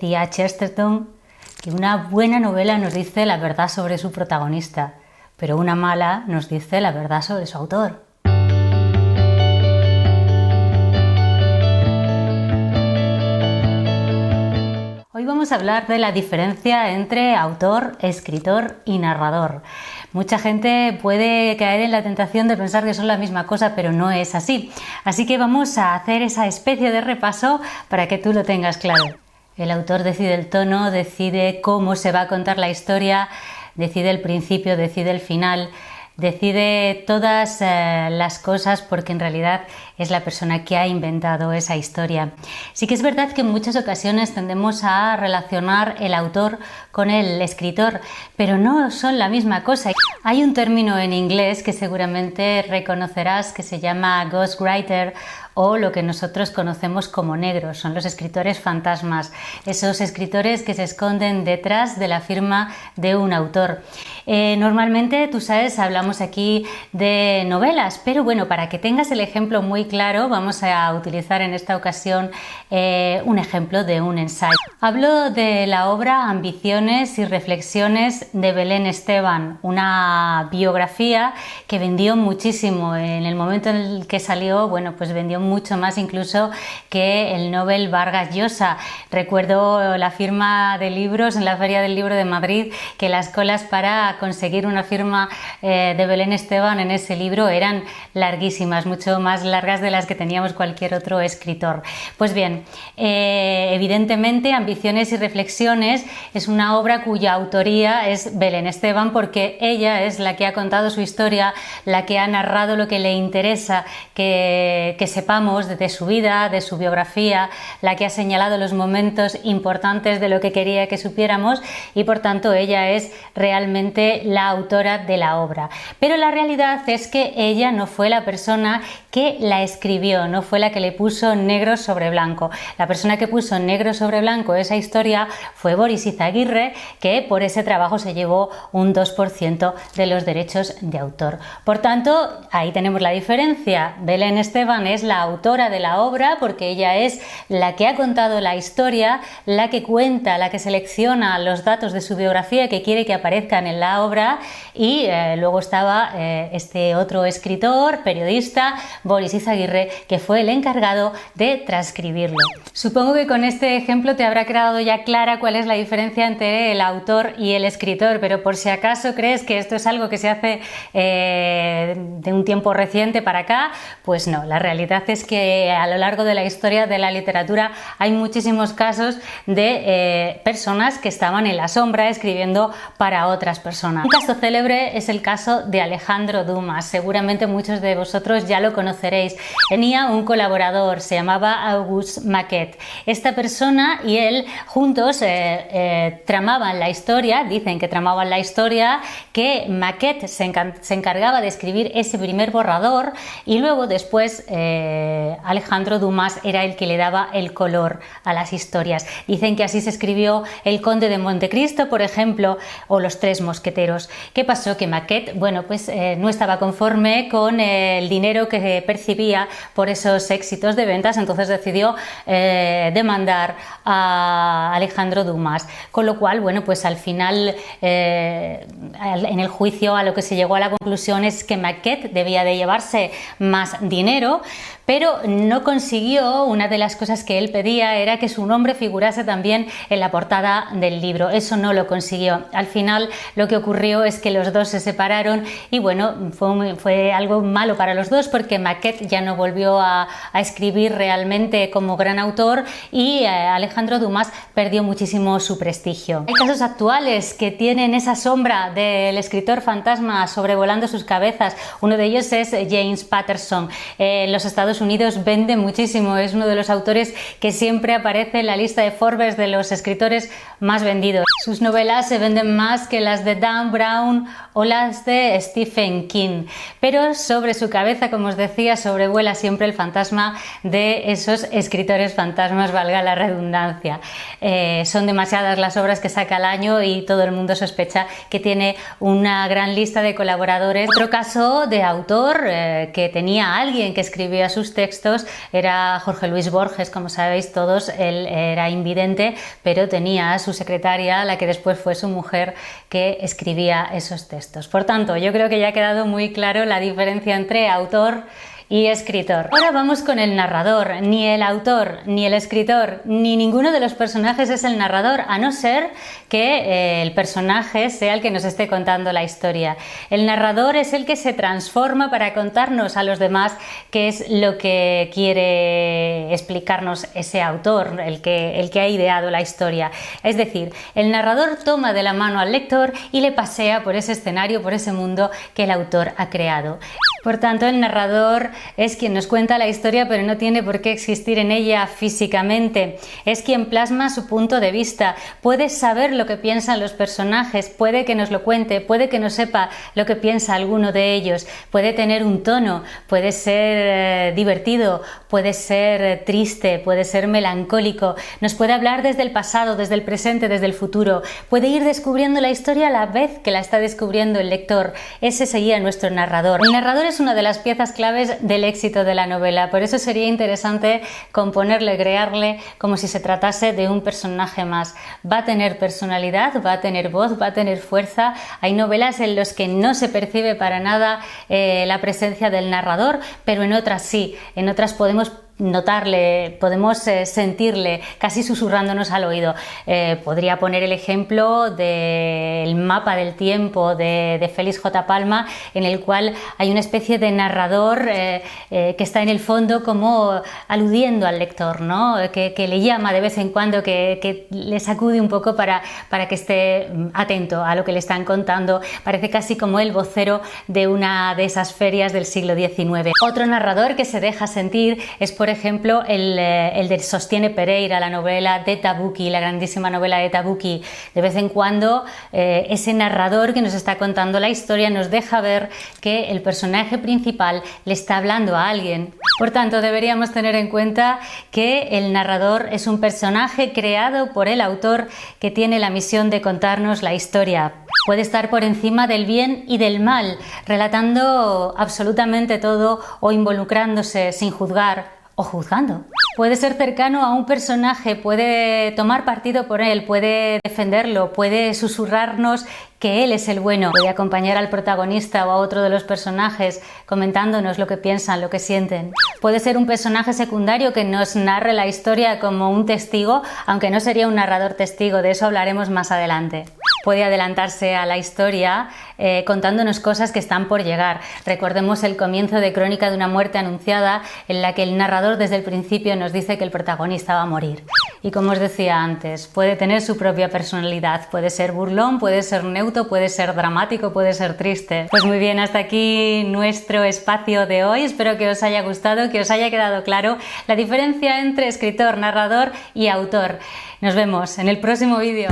Decía Chesterton que una buena novela nos dice la verdad sobre su protagonista, pero una mala nos dice la verdad sobre su autor. Hoy vamos a hablar de la diferencia entre autor, escritor y narrador. Mucha gente puede caer en la tentación de pensar que son la misma cosa, pero no es así. Así que vamos a hacer esa especie de repaso para que tú lo tengas claro. El autor decide el tono, decide cómo se va a contar la historia, decide el principio, decide el final, decide todas las cosas porque en realidad es la persona que ha inventado esa historia. Sí que es verdad que en muchas ocasiones tendemos a relacionar el autor con el escritor, pero no son la misma cosa. Hay un término en inglés que seguramente reconocerás que se llama ghostwriter o lo que nosotros conocemos como negros. Son los escritores fantasmas, esos escritores que se esconden detrás de la firma de un autor. Normalmente, tú sabes, hablamos aquí de novelas, pero bueno, para que tengas el ejemplo muy claro, vamos a utilizar en esta ocasión un ejemplo de un ensayo. Hablo de la obra Ambiciones y reflexiones de Belén Esteban, una biografía que vendió muchísimo. En el momento en el que salió, bueno, pues vendió mucho más incluso que el Nobel Vargas Llosa. Recuerdo la firma de libros en la Feria del Libro de Madrid, que las colas para conseguir una firma de Belén Esteban en ese libro eran larguísimas, mucho más largas de las que teníamos cualquier otro escritor. Pues bien, evidentemente Ambiciones y reflexiones es una obra cuya autoría es Belén Esteban, porque ella es la que ha contado su historia, la que ha narrado lo que le interesa que sepamos de su vida, de su biografía, la que ha señalado los momentos importantes de lo que quería que supiéramos y por tanto ella es realmente la autora de la obra. Pero la realidad es que ella no fue la persona que la escribió, no fue la que le puso negro sobre blanco. La persona que puso negro sobre blanco esa historia fue Boris Izaguirre, que por ese trabajo se llevó un 2% de los derechos de autor. Por tanto, ahí tenemos la diferencia. Belén Esteban es la autora de la obra porque ella es la que ha contado la historia, la que cuenta, la que selecciona los datos de su biografía que quiere que aparezcan en la obra, y luego estaba este otro escritor, periodista, Boris Izaguirre, que fue el encargado de transcribirlo. Supongo que con este ejemplo te habrá quedado ya clara cuál es la diferencia entre el autor y el escritor, pero por si acaso crees que esto es algo que se hace de un tiempo reciente para acá, pues no, la realidad es que a lo largo de la historia de la literatura hay muchísimos casos de personas que estaban en la sombra escribiendo para otras personas. Un caso célebre es el caso de Alejandro Dumas. Seguramente muchos de vosotros ya lo conoceréis. Tenía un colaborador, se llamaba Auguste Maquet. Esta persona y él juntos tramaban la historia, dicen que tramaban la historia, que Maquet se encargaba de escribir ese primer borrador y luego después Alejandro Dumas era el que le daba el color a las historias. Dicen que así se escribió El Conde de Montecristo, por ejemplo, o Los Tres Mosqueteros. ¿Qué pasó? Que Maquet, bueno, pues no estaba conforme con el dinero que percibía por esos éxitos de ventas, entonces decidió demandar a Alejandro Dumas, con lo cual, bueno, pues al final en el juicio a lo que se llegó a la conclusión es que Maquet debía de llevarse más dinero, pero no consiguió. Una de las cosas que él pedía era que su nombre figurase también en la portada del libro. Eso no lo consiguió. Al final lo que ocurrió es que los dos se separaron y bueno, fue algo malo para los dos porque Maquet ya no volvió a escribir realmente como gran autor y Alejandro Dumas perdió muchísimo su prestigio. Hay casos actuales que tienen esa sombra del escritor fantasma sobrevolando sus cabezas. Uno de ellos es James Patterson. En los Estados Unidos vende muchísimo, es uno de los autores que siempre aparece en la lista de Forbes de los escritores más vendidos. Sus novelas se venden más que las de Dan Brown o las de Stephen King, pero sobre su cabeza, como os decía, sobrevuela siempre el fantasma de esos escritores fantasmas, valga la redundancia. Son demasiadas las obras que saca al año y todo el mundo sospecha que tiene una gran lista de colaboradores. Otro caso de autor que tenía alguien que escribía sus textos era Jorge Luis Borges. Como sabéis todos, él era invidente, pero tenía a su secretaria, la que después fue su mujer, que escribía esos textos. Por tanto, yo creo que ya ha quedado muy claro la diferencia entre autor y escritor. Ahora vamos con el narrador. Ni el autor, ni el escritor, ni ninguno de los personajes es el narrador, a no ser que el personaje sea el que nos esté contando la historia. El narrador es el que se transforma para contarnos a los demás qué es lo que quiere explicarnos ese autor, el que ha ideado la historia. Es decir, el narrador toma de la mano al lector y le pasea por ese escenario, por ese mundo que el autor ha creado. Por tanto, el narrador es quien nos cuenta la historia, pero no tiene por qué existir en ella físicamente. Es quien plasma su punto de vista. Puede saber lo que piensan los personajes, puede que nos lo cuente, puede que no sepa lo que piensa alguno de ellos. Puede tener un tono, puede ser divertido, puede ser triste, puede ser melancólico. Nos puede hablar desde el pasado, desde el presente, desde el futuro. Puede ir descubriendo la historia a la vez que la está descubriendo el lector. Ese sería nuestro narrador. El narrador es una de las piezas claves del éxito de la novela, por eso sería interesante componerle, crearle como si se tratase de un personaje más. Va a tener personalidad, va a tener voz, va a tener fuerza. Hay novelas en las que no se percibe para nada la presencia del narrador, pero en otras sí, en otras podemos notarle, podemos sentirle casi susurrándonos al oído. Podría poner el ejemplo del Mapa del Tiempo de Félix J. Palma, en el cual hay una especie de narrador que está en el fondo como aludiendo al lector, ¿no? Que le llama de vez en cuando, que le sacude un poco para que esté atento a lo que le están contando. Parece casi como el vocero de una de esas ferias del siglo XIX. Otro narrador que se deja sentir es, por ejemplo, el de Sostiene Pereira, la novela de Tabucchi, la grandísima novela de Tabucchi. De vez en cuando ese narrador que nos está contando la historia nos deja ver que el personaje principal le está hablando a alguien. Por tanto, deberíamos tener en cuenta que el narrador es un personaje creado por el autor que tiene la misión de contarnos la historia. Puede estar por encima del bien y del mal, relatando absolutamente todo o involucrándose sin juzgar o juzgando. Puede ser cercano a un personaje, puede tomar partido por él, puede defenderlo, puede susurrarnos que él es el bueno, puede acompañar al protagonista o a otro de los personajes comentándonos lo que piensan, lo que sienten. Puede ser un personaje secundario que nos narre la historia como un testigo, aunque no sería un narrador testigo, de eso hablaremos más adelante. Puede adelantarse a la historia contándonos cosas que están por llegar. Recordemos el comienzo de Crónica de una muerte anunciada, en la que el narrador desde el principio nos dice que el protagonista va a morir. Y como os decía antes, puede tener su propia personalidad, puede ser burlón, puede ser neutro, puede ser dramático, puede ser triste. Pues muy bien, hasta aquí nuestro espacio de hoy. Espero que os haya gustado, que os haya quedado claro la diferencia entre escritor, narrador y autor. Nos vemos en el próximo vídeo.